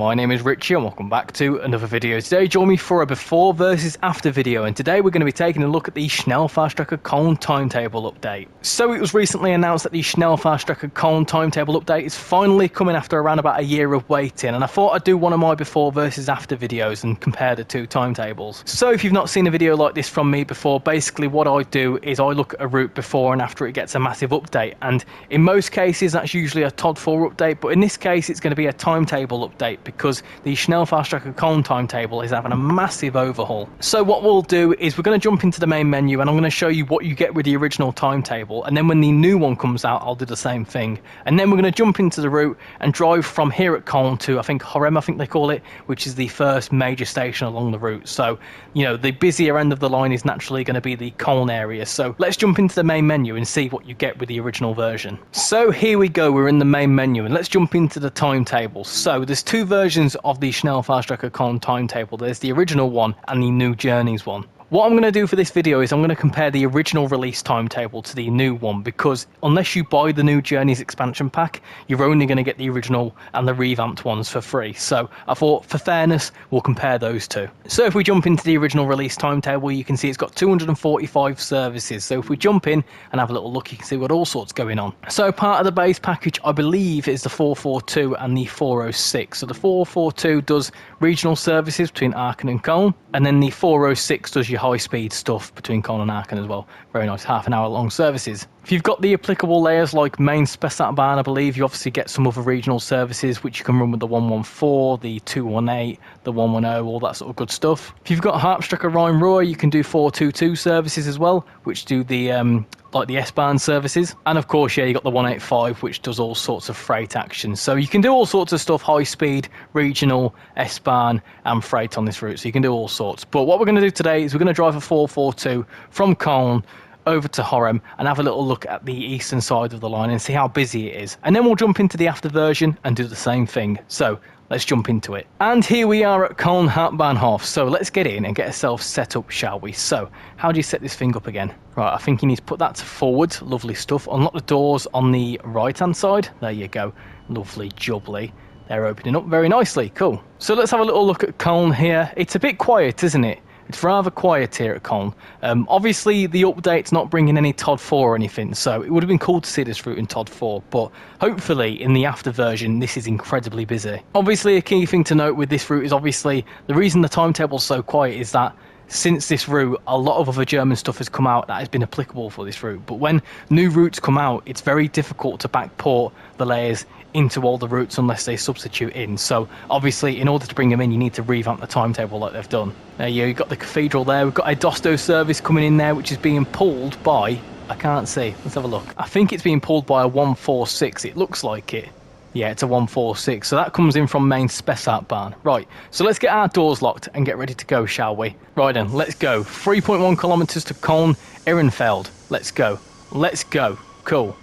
my name is Richie and welcome back to another video. Today join me for a before versus after video, and today we're going to be taking a look at the Schnellfahrstrecke Köln timetable update. So it was recently announced that the Schnellfahrstrecke Köln timetable update is finally coming after around about a year of waiting, and I thought I'd do one of my before versus after videos and compare the two timetables. So if you've not seen a video like this from me before, basically what I do is I look at a route before and after it gets a massive update, and in most cases that's usually a TOD4 update, but in this case it's going to be a timetable update because the Schnellfahrstrecke Köln timetable is having a massive overhaul. So what we'll do is we're going to jump into the main menu and I'm going to show you what you get with the original timetable, and then when the new one comes out I'll do the same thing, and then we're going to jump into the route and drive from here at Köln to I think Horrem, I think they call it, which is the first major station along the route. So you know, the busier end of the line is naturally going to be the Köln area. So let's jump into the main menu and see what you get with the original version. So here we go, we're in the main menu and let's jump into the timetable. So there's two versions of the Schnellfahrstrecke Köln timetable. There's the original one and the new journeys one. What I'm going to do for this video is I'm going to compare the original release timetable to the new one, because unless you buy the new Journeys expansion pack, you're only going to get the original and the revamped ones for free. So I thought for fairness, we'll compare those two. So if we jump into the original release timetable, you can see it's got 245 services. So if we jump in and have a little look, you can see what all sorts going on. So part of the base package, I believe, is the 442 and the 406. So the 442 does regional services between Aachen and Köln, and then the 406 does your high-speed stuff between Köln and Aachen as well. Very nice, half-an-hour long services. If you've got the applicable layers like main Spessartbahn, I believe you obviously get some other regional services which you can run with the 114, the 218, the 110, all that sort of good stuff. If you've got Hauptstrecke Rhein-Ruhr, you can do 422 services as well, which do the like the S-Bahn services. And of course, yeah, you got the 185, which does all sorts of freight action. So you can do all sorts of stuff, high speed, regional, S-Bahn and freight on this route. So you can do all sorts. But what we're going to do today is we're going to drive a 442 from Köln over to Horrem and have a little look at the eastern side of the line and see how busy it is. And then we'll jump into the after version and do the same thing. So let's jump into it. And here we are at Köln Hauptbahnhof. So let's get in and get ourselves set up, shall we? So how do you set this thing up again? Right, I think you need to put that to forward. Lovely stuff. Unlock the doors on the right hand side. There you go. Lovely jubbly. They're opening up very nicely. Cool. So let's have a little look at Köln here. It's a bit quiet, isn't it? It's rather quiet here at Köln. Obviously, the update's not bringing any TOD4 or anything, so it would have been cool to see this route in TOD4, but hopefully in the after version, this is incredibly busy. Obviously, a key thing to note with this route is obviously the reason the timetable's so quiet is that since this route, a lot of other German stuff has come out that has been applicable for this route. But when new routes come out, it's very difficult to backport the layers into all the routes unless they substitute in. So obviously, in order to bring them in, you need to revamp the timetable like they've done. There you've got the cathedral there. We've got a Dosto service coming in there, which is being pulled by, I can't see. Let's have a look. I think it's being pulled by a 146. It looks like it. Yeah, it's a 146, so that comes in from main Spessartbahn. Right, so let's get our doors locked and get ready to go, shall we? Right then, let's go. 3.1 kilometers to Köln Ehrenfeld. Let's go. Let's go. Cool.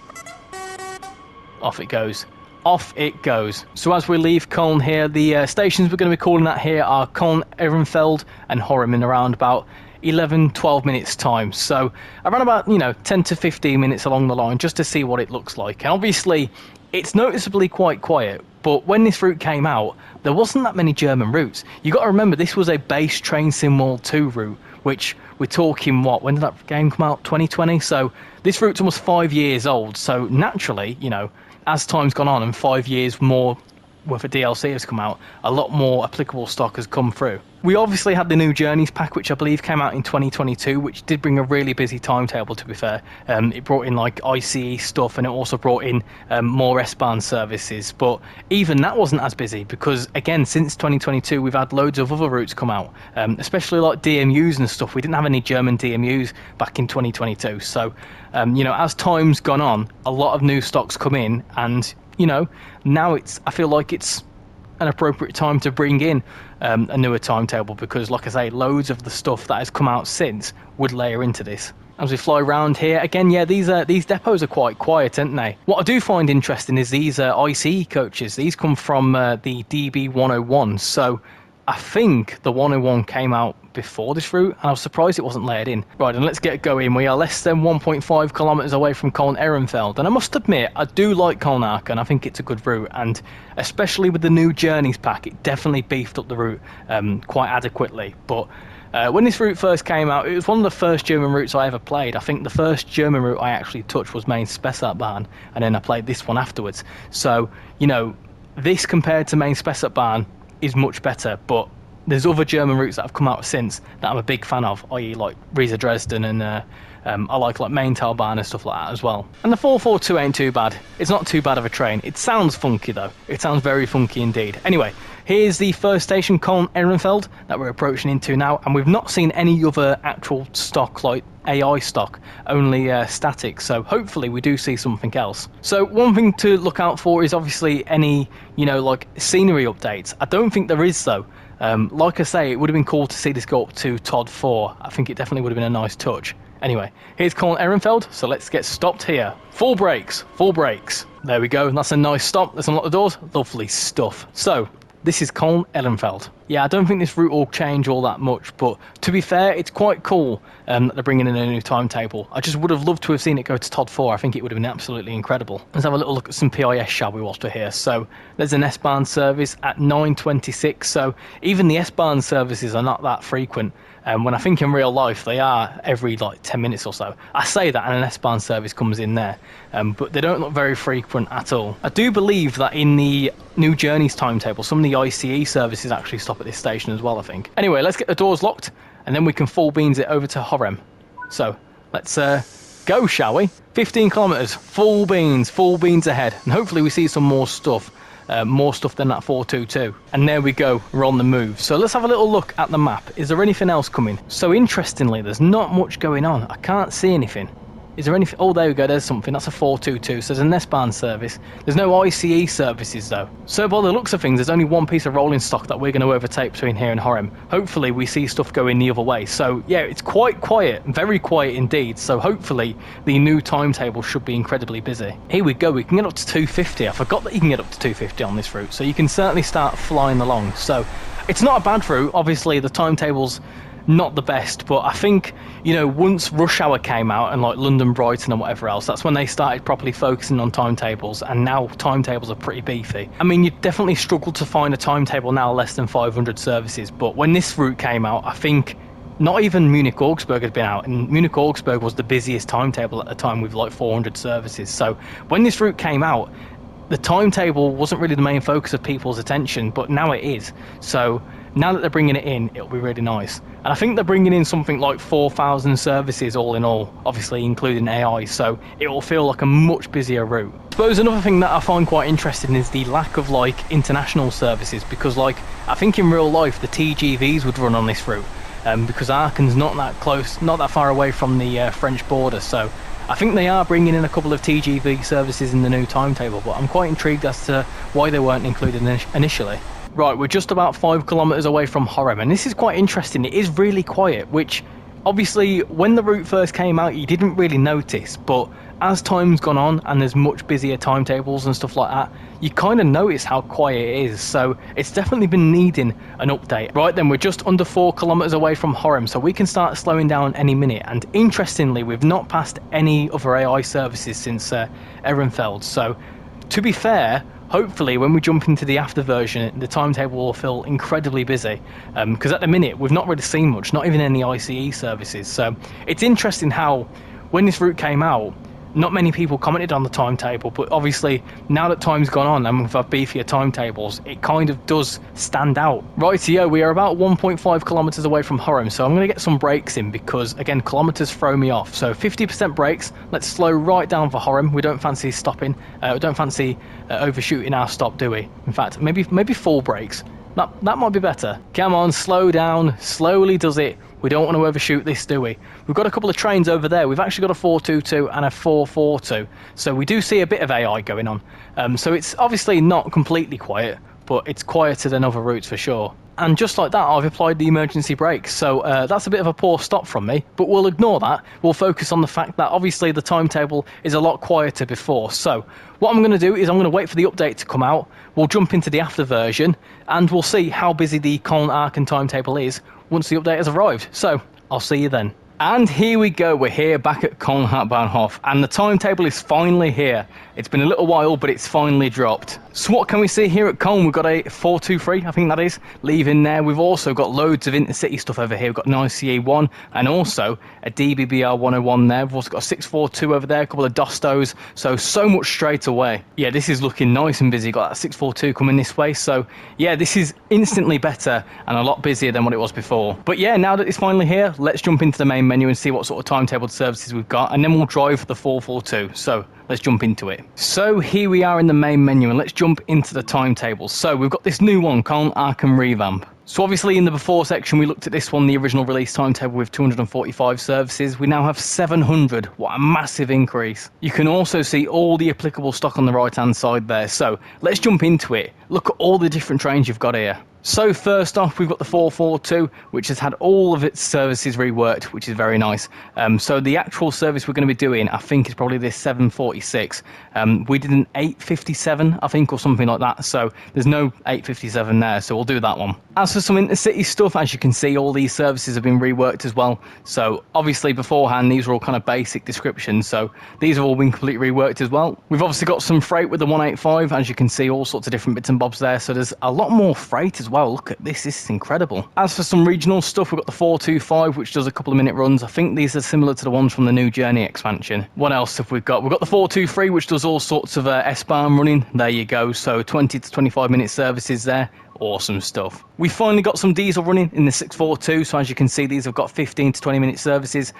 Off it goes. Off it goes. So as we leave Köln here, the stations we're going to be calling at here are Köln Ehrenfeld and Horrem in around about 11-12 minutes time. So around about, you know, 10 to 15 minutes along the line just to see what it looks like. And obviously it's noticeably quite quiet, but when this route came out there wasn't that many German routes. You got to remember this was a base Train Sim World 2 route, which we're talking, what, when did that game come out? 2020. So this route's almost 5 years old, so naturally, you know, as time's gone on and 5 years more worth of DLC has come out, a lot more applicable stock has come through. We obviously had the new Journeys pack, which I believe came out in 2022, which did bring a really busy timetable, to be fair. It brought in like ICE stuff and it also brought in more S-Bahn services, but even that wasn't as busy because, again, since 2022 we've had loads of other routes come out, especially like DMUs and stuff. We didn't have any German DMUs back in 2022, so you know, as time's gone on, a lot of new stocks come in, and you know, now I feel like it's an appropriate time to bring in a newer timetable because, like I say, loads of the stuff that has come out since would layer into this. As we fly around here, again, yeah, these depots are quite quiet, aren't they? What I do find interesting is these ICE coaches. These come from the DB101, so I think the 101 came out before this route, and I was surprised it wasn't layered in. Right, and let's get going. We are less than 1.5 kilometers away from Köln-Ehrenfeld, and I must admit, I do like Köln-Aachen. I think it's a good route, and especially with the new Journeys pack, it definitely beefed up the route quite adequately. But when this route first came out, it was one of the first German routes I ever played. I think the first German route I actually touched was Main Spessartbahn, and then I played this one afterwards. So, you know, this compared to Main Spessartbahn is much better, but there's other German routes that have come out since that I'm a big fan of, i.e. like Riesa Dresden, and I like Maintalbahn and stuff like that as well. And the 442 ain't too bad. It's not too bad of a train. It sounds funky though. It sounds very funky indeed. Anyway, here's the first station, Köln-Ehrenfeld, that we're approaching into now, and we've not seen any other actual stock, like AI stock, only static, so hopefully we do see something else. So one thing to look out for is obviously any, you know, like scenery updates. I don't think there is though. Like I say, it would have been cool to see this go up to TOD 4. I think it definitely would have been a nice touch. Anyway, here's Köln-Ehrenfeld, so let's get stopped here. Full brakes, full brakes. There we go, that's a nice stop. Let's unlock the doors. Lovely stuff. So, this is Köln-Ehrenfeld. Yeah, I don't think this route will change all that much, but to be fair, it's quite cool that they're bringing in a new timetable. I just would have loved to have seen it go to TOD 4. I think it would have been absolutely incredible. Let's have a little look at some PIS, shall we, whilst we're here. So there's an S-Bahn service at 9:26, so even the S-Bahn services are not that frequent. When I think in real life, they are every like 10 minutes or so. I say that and an S-Bahn service comes in there, but they don't look very frequent at all. I do believe that in the new Journeys timetable, some of the ICE services actually stop at this station as well, I think. Anyway, let's get the doors locked, and then we can full beans it over to Horrem. So, let's go, shall we? 15 kilometers, full beans ahead, and hopefully we see some more stuff. More stuff than that 422. And there we go, we're on the move. So let's have a little look at the map. Is there anything else coming? So interestingly, there's not much going on. I can't see anything. Is there anything? Oh, there we go, there's something. That's a 422, so there's an S-Bahn service. There's no ICE services though. So by the looks of things, there's only one piece of rolling stock that we're going to overtake between here and Horrem. Hopefully we see stuff going the other way. So yeah, it's quite quiet, very quiet indeed. So hopefully the new timetable should be incredibly busy. Here we go, we can get up to 250. I forgot that you can get up to 250 on this route, so you can certainly start flying along. So it's not a bad route. Obviously the timetable's not the best, but I think, you know, once rush hour came out and like London Brighton and whatever else, that's when they started properly focusing on timetables, and now timetables are pretty beefy. I mean, you definitely struggle to find a timetable now less than 500 services, but when this route came out, I think not even Munich-Augsburg had been out, and Munich-Augsburg was the busiest timetable at the time with like 400 services. So when this route came out, the timetable wasn't really the main focus of people's attention, but now it is. So now that they're bringing it in, it'll be really nice. And I think they're bringing in something like 4,000 services all in all, obviously including AI, so it will feel like a much busier route. I suppose another thing that I find quite interesting is the lack of like international services, because like I think in real life the TGVs would run on this route, because Aachen's not that close, not that far away from the French border, so I think they are bringing in a couple of TGV services in the new timetable, but I'm quite intrigued as to why they weren't included initially. Right, we're just about 5 kilometers away from Horrem, and this is quite interesting. It is really quiet, which obviously when the route first came out you didn't really notice, but as time's gone on and there's much busier timetables and stuff like that, you kind of notice how quiet it is, so it's definitely been needing an update. Right then, we're just under 4 kilometers away from Horrem, so we can start slowing down any minute, and interestingly we've not passed any other AI services since Ehrenfeld, so to be fair, hopefully when we jump into the after version the timetable will feel incredibly busy, because at the minute we've not really seen much, not even any ICE services. So it's interesting how when this route came out not many people commented on the timetable, but obviously now that time's gone on and we've had beefier timetables, it kind of does stand out. Rightio, we are about 1.5 kilometers away from Horrem, so I'm going to get some brakes in because again kilometers throw me off. So 50% brakes, let's slow right down for Horrem. We don't fancy stopping, we don't fancy overshooting our stop, do we? In fact, maybe full brakes. That might be better. Come on, slow down, slowly does it. We don't want to overshoot this, do we? We've got a couple of trains over there. We've actually got a 422 and a 442. So we do see a bit of AI going on. So it's obviously not completely quiet, but it's quieter than other routes for sure. And just like that, I've applied the emergency brakes, so that's a bit of a poor stop from me, but we'll ignore that. We'll focus on the fact that obviously the timetable is a lot quieter before. So what I'm going to do is I'm going to wait for the update to come out, we'll jump into the after version, and we'll see how busy the Köln Aachen timetable is once the update has arrived. So I'll see you then. And here we go, we're here back at Köln Hauptbahnhof, and the timetable is finally here. It's been a little while, but it's finally dropped. So what can we see here at Köln? We've got a 423, I think that is, leaving there. We've also got loads of intercity stuff over here. We've got an ICE1 and also a DBBR 101 there. We've also got a 642 over there, a couple of Dostos, so much straight away. Yeah, this is looking nice and busy. Got that 642 coming this way, so yeah, this is instantly better and a lot busier than what it was before. But yeah, now that it's finally here, let's jump into the main menu and see what sort of timetabled services we've got, and then we'll drive the 442. So let's jump into it. So here we are in the main menu, and let's jump into the timetable. So we've got this new one, Köln Aachen revamp. So obviously in the before section we looked at this one, the original release timetable with 245 services. We now have 700. What a massive increase. You can also see all the applicable stock on the right hand side there. So let's jump into it. Look at all the different trains you've got here. So first off, we've got the 442, which has had all of its services reworked, which is very nice. So the actual service we're going to be doing, I think, is probably this 746. We did an 857, I think, or something like that. So there's no 857 there, so we'll do that one. As for some intercity stuff, as you can see, all these services have been reworked as well. So obviously beforehand, these were all kind of basic descriptions. So these have all been completely reworked as well. We've obviously got some freight with the 185, as you can see, all sorts of different bits and bobs there. So there's a lot more freight as well. Look at this is incredible. As for some regional stuff, we've got the 425, which does a couple of minute runs. I think these are similar to the ones from the new Journey expansion. What else have we got? We've got the 423, which does all sorts of S-Bahn running. There you go. So 20 to 25 minute services there. Awesome stuff. We finally got some diesel running in the 642, so as you can see, these have got 15 to 20 minute services.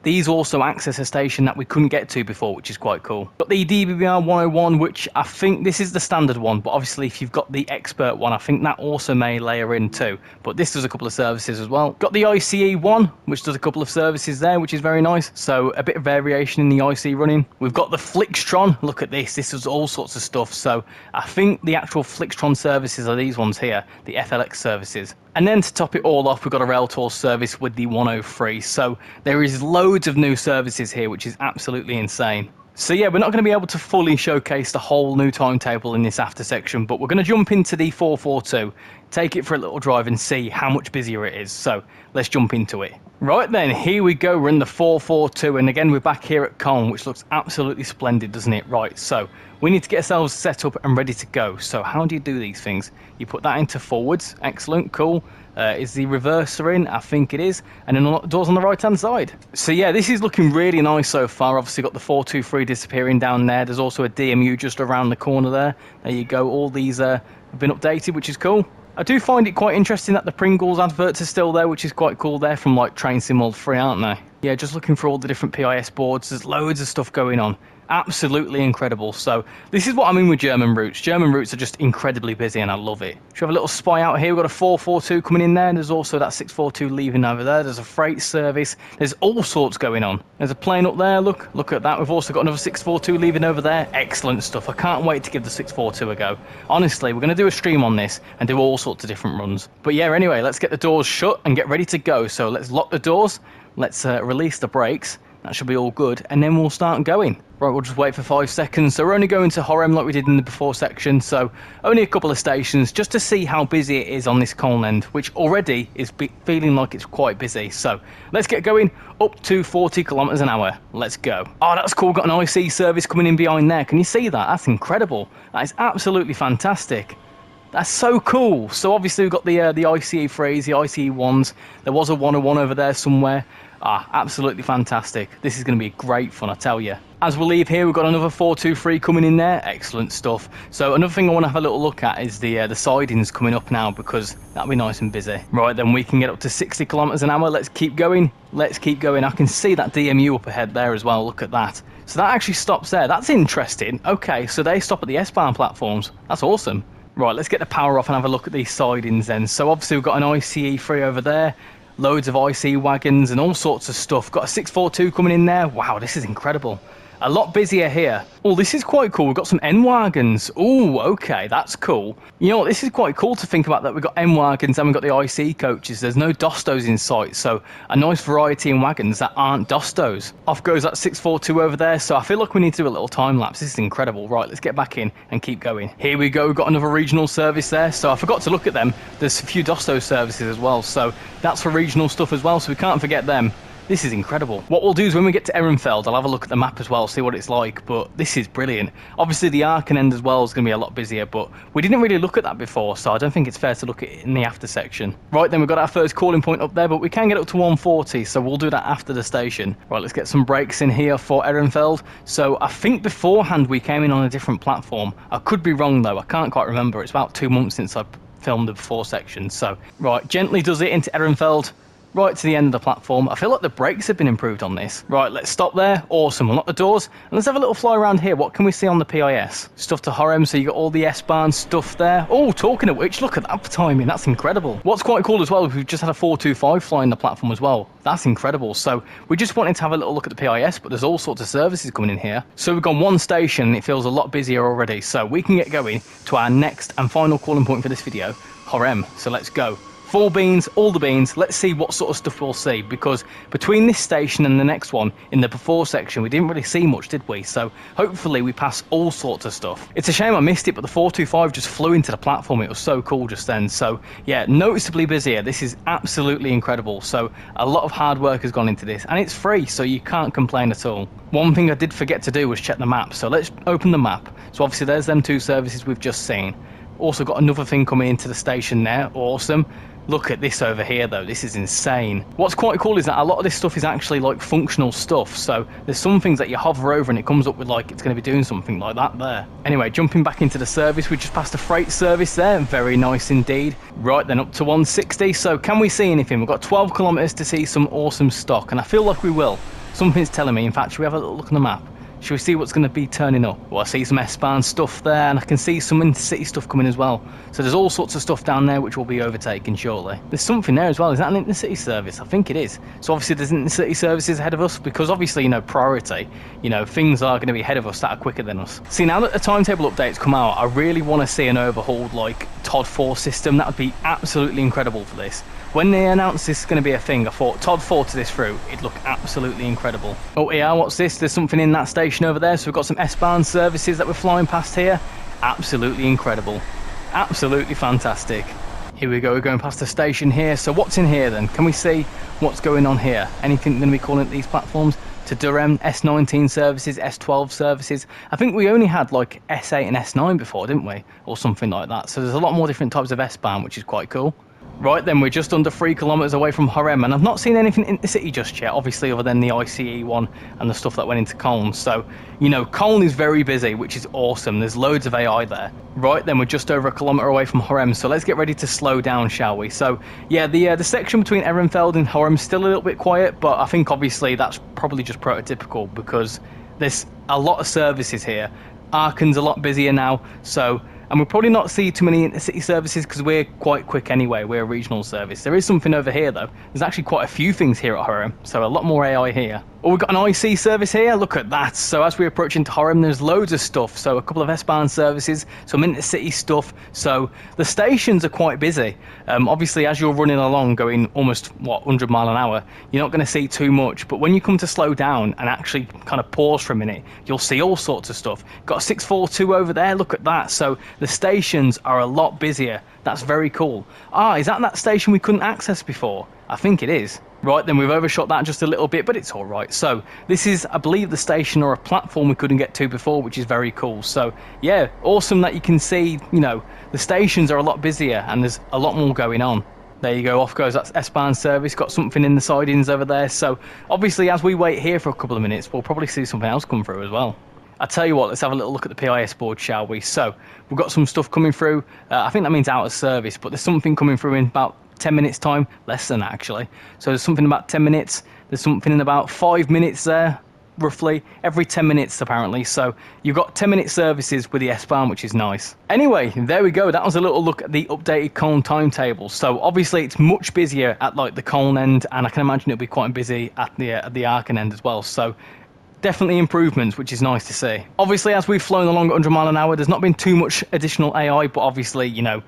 These also access a station that we couldn't get to before, which is quite cool. Got the DBBR 101, which I think this is the standard one, but obviously if you've got the expert one, I think that also may layer in too. But this does a couple of services as well. Got the ICE1, which does a couple of services there, which is very nice. So a bit of variation in the IC running. We've got the Flixtron. Look at this. This is all sorts of stuff. So I think the actual Flixtron services are these ones here, the FLX services. And then to top it all off, we've got a rail tour service with the 103. So there is loads of new services here, which is absolutely insane. So yeah, we're not going to be able to fully showcase the whole new timetable in this after section, but we're going to jump into the 442, take it for a little drive and see how much busier it is. So let's jump into it. Right then, here we go. We're in the 442, and again we're back here at Köln, which looks absolutely splendid, doesn't it? Right, so we need to get ourselves set up and ready to go. So how do you do these things? You put that into forwards. Excellent, cool. Is the reverser in? I think it is. And then unlock the doors on the right hand side. So yeah, this is looking really nice so far. Obviously got the 423 disappearing down there. There's also a DMU just around the corner there. There you go. All these have been updated, which is cool. I do find it quite interesting that the Pringles adverts are still there, which is quite cool. They're from like Train Sim World 3, aren't they? Yeah, just looking for all the different PIS boards. There's loads of stuff going on. Absolutely incredible. So this is what I mean with German routes. German routes are just incredibly busy and I love it. Should we have a little spy out here? We've got a 442 coming in there. There's also that 642 leaving over there. There's a freight service. There's all sorts going on. There's a plane up there. Look at that. We've also got another 642 leaving over there. Excellent stuff. I can't wait to give the 642 a go. Honestly, we're going to do a stream on this and do all sorts of different runs. But yeah, anyway, let's get the doors shut and get ready to go. So let's lock the doors. Let's release the brakes. That should be all good, and then we'll start going. Right, we'll just wait for 5 seconds. So we're only going to Horrem like we did in the before section, so only a couple of stations just to see how busy it is on this Köln end, which already is feeling like it's quite busy. So let's get going up to 40 kilometers an hour. Let's go. Oh, that's cool. Got an IC service coming in behind there. Can you see that? That's incredible. That is absolutely fantastic. That's so cool. So obviously we've got the ICE 3s, the ICE 1s. There was a 101 over there somewhere. Absolutely fantastic. This is going to be great fun, I tell you. As we leave here, we've got another 423 coming in there. Excellent stuff. So another thing I want to have a little look at is the sidings coming up now, because that'll be nice and busy. Right, then we can get up to 60 kilometers an hour. Let's keep going. Let's keep going. I can see that DMU up ahead there as well. Look at that. So that actually stops there. That's interesting. Okay, so they stop at the S-Bahn platforms. That's awesome. Right, let's get the power off and have a look at these sidings then. So obviously we've got an ICE 3 over there. Loads of IC wagons and all sorts of stuff. Got a 642 coming in there. Wow, this is incredible. a lot busier here. Oh, this is quite cool. We've got some N-Wagons. Oh, okay, that's cool. You know what, this is quite cool to think about, that we've got N-Wagons and we've got the IC coaches. There's no Dostos in sight, so a nice variety in wagons that aren't Dostos. Off goes that 642 over there, so I feel like we need to do a little time lapse. This is incredible. Right, let's get back in and keep going. Here we go, we've got another regional service there, so I forgot to look at them. There's a few Dosto services as well, so that's for regional stuff as well, so we can't forget them. This is incredible. What we'll do is when we get to Ehrenfeld, I'll have a look at the map as well, see what it's like, but this is brilliant. Obviously the Aachen end as well is going to be a lot busier, but we didn't really look at that before, so I don't think it's fair to look at it in the after section. Right, then we've got our first calling point up there, but we can get up to 140, so we'll do that after the station. Right, let's get some brakes in here for Ehrenfeld. So I think beforehand we came in on a different platform. I could be wrong though, I can't quite remember. It's about 2 months since I filmed the before section. So, right, gently does it into Ehrenfeld. Right to the end of the platform. I feel like the brakes have been improved on this. Right, let's stop there. Awesome. Unlock the doors. And let's have a little fly around here. What can we see on the PIS? Stuff to Horrem, so you got all the S-Bahn stuff there. Oh, talking of which, look at that timing. That's incredible. What's quite cool as well is we've just had a 425 flying the platform as well. That's incredible. So we just wanted to have a little look at the PIS, but there's all sorts of services coming in here. So we've gone one station and it feels a lot busier already. So we can get going to our next and final calling point for this video, Horrem. So let's go. Full beans, all the beans. Let's see what sort of stuff we'll see, because between this station and the next one in the before section we didn't really see much, did we? So hopefully we pass all sorts of stuff. It's a shame I missed it, but the 425 just flew into the platform. It was so cool just then. So yeah, noticeably busier. This is absolutely incredible. So a lot of hard work has gone into this and it's free, so you can't complain at all. One thing I did forget to do was check the map, so let's open the map. So obviously there's them two services we've just seen. Also got another thing coming into the station there. Awesome. Look at this over here though, this is insane. What's quite cool is that a lot of this stuff is actually like functional stuff, so there's some things that you hover over and it comes up with like it's going to be doing something like that there. Anyway, jumping back into the service, we just passed a freight service there, very nice indeed. Right then, up to 160, so can we see anything? We've got 12 kilometers to see some awesome stock, and I feel like we will. Something's telling me. In fact, should we have a little look on the map? Should we see what's going to be turning up? Well, I see some S-Bahn stuff there, and I can see some intercity stuff coming as well. So there's all sorts of stuff down there which will be overtaken shortly. There's something there as well. Is that an intercity service? I think it is. So obviously there's intercity services ahead of us, because obviously, you know, priority, you know, things are going to be ahead of us that are quicker than us. See, now that the timetable updates come out, I really want to see an overhauled, like, TOD 4 system. That would be absolutely incredible for this. When they announced this is going to be a thing, I thought TOD 4 to this route, it'd look absolutely incredible. Oh yeah, what's this? There's something in that station over there, so we've got some S-Bahn services that we're flying past here. Absolutely incredible. Absolutely fantastic. Here we go, we're going past the station here. So what's in here then? Can we see what's going on here? Anything going to be calling at these platforms? To Durham, S19 services, S12 services. I think we only had like S8 and S9 before, didn't we? Or something like that. So there's a lot more different types of S-Bahn, which is quite cool. Right then, we're just under 3 kilometers away from Horrem, and I've not seen anything in the city just yet, obviously, other than the ICE one and the stuff that went into Köln. So, you know, Köln is very busy, which is awesome. There's loads of AI there. Right then, we're just over 1 kilometer away from Horrem, so let's get ready to slow down, shall we? So, yeah, the section between Ehrenfeld and Horrem is still a little bit quiet, but I think obviously that's probably just prototypical, because there's a lot of services here. Aachen's a lot busier now, so... And we'll probably not see too many intercity services because we're quite quick anyway. We're a regional service. There is something over here though. There's actually quite a few things here at Horrem, so a lot more AI here. Oh, we've got an IC service here. Look at that. So as we approach into Horrem, there's loads of stuff. So a couple of S-Bahn services, some intercity stuff. So the stations are quite busy. Obviously, as you're running along, going almost, 100 mile an hour, you're not going to see too much. But when you come to slow down and actually kind of pause for a minute, you'll see all sorts of stuff. Got a 642 over there. Look at that. So the stations are a lot busier. That's very cool. Ah, is that station we couldn't access before? I think it is. Right, then we've overshot that just a little bit, but it's all right. So this is, I believe, the station or a platform we couldn't get to before, which is very cool. So yeah, awesome that you can see, you know, the stations are a lot busier and there's a lot more going on. There you go, off goes that S-Bahn service, got something in the sidings over there. So obviously, as we wait here for a couple of minutes, we'll probably see something else come through as well. I tell you what, let's have a little look at the PIS board, shall we? So we've got some stuff coming through. I think that means out of service, but there's something coming through in about 10 minutes time, less than that actually. So there's something about 10 minutes, there's something in about 5 minutes there, roughly, every 10 minutes apparently. So you've got 10-minute services with the S-Bahn, which is nice. Anyway, there we go, that was a little look at the updated Köln timetable. So obviously it's much busier at like the Köln end, and I can imagine it'll be quite busy at the Aachen end as well. So definitely improvements, which is nice to see. Obviously, as we've flown along at 100 mile an hour, there's not been too much additional AI, but obviously, you know,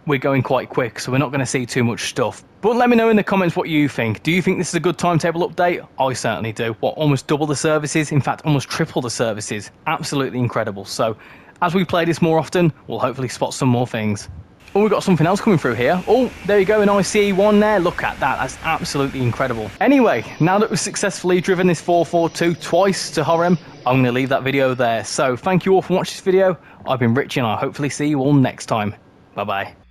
we're going quite quick, so we're not going to see too much stuff. But let me know in the comments what you think. Do you think this is a good timetable update? I certainly do. What, almost double the services? In fact, almost triple the services. Absolutely incredible. So, as we play this more often, we'll hopefully spot some more things. Oh, we've got something else coming through here. Oh, there you go, an ICE-1 there. Look at that, that's absolutely incredible. Anyway, now that we've successfully driven this 442 twice to Horrem, I'm going to leave that video there. So, thank you all for watching this video. I've been Richie, and I'll hopefully see you all next time. Bye-bye.